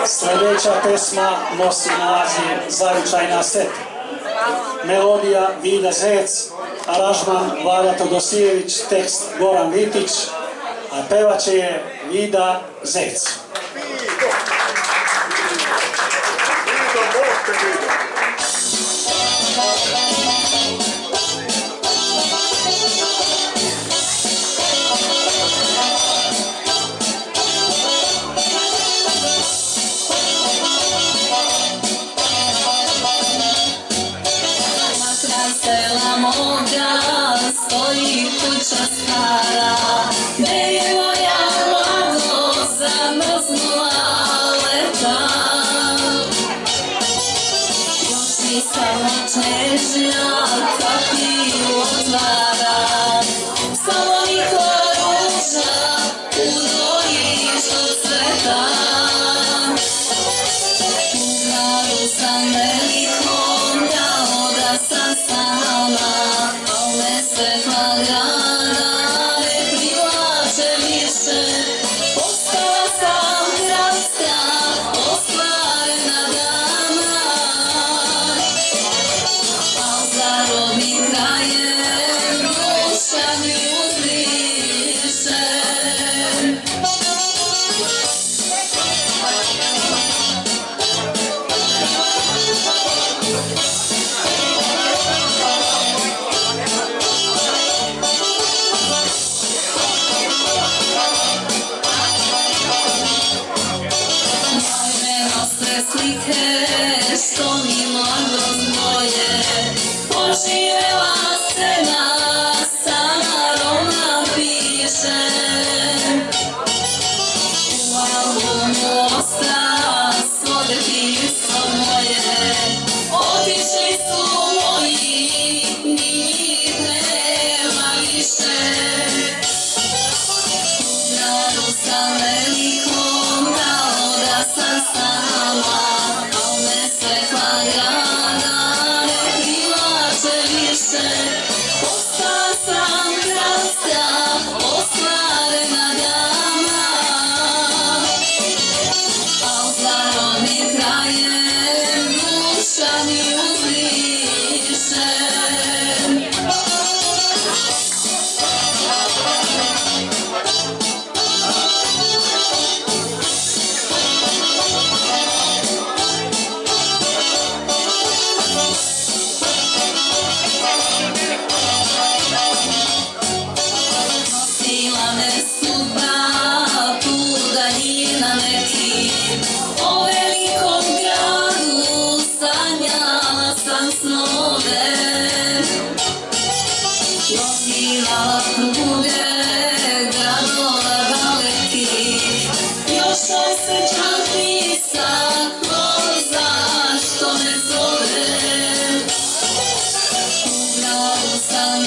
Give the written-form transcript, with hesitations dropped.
Sljedeća pesma nosi naziv Zavičajna seta. Melodija Vida Zec, aranžman Vlada Todosijević, tekst Goran Vitić, a pevače je Vida Zec. Sela moga stoji kuća stara, gde je moja mladost zamrznula leta. Još mi samo čežnja kapiju otvara, samo niko ruža udojiš od sveta. U gradu sam velikom dao da sam sama, al me svetla grada ne privlače više. Postala sam gradska, ostvarena dama, al za rodnim krajem duša mi uzviše. Slike što mi mladost moje, poživela scena, sama Roma piše. U albumu osta svode pismo moje, otišli su moji, njih nema više. U gradu sam velikom dao da sam sama, al me svetla grada ne privlače više. Postala sam gradska, ostvarena dama, al za rodnim krajem duša mi uzviše. Nosila me sudba tu daljina neki, o velikom gradu sanjala sam snove. Prozivala pruge gradova dalekih, još osjećam pisak voza što me zove. U gradu sam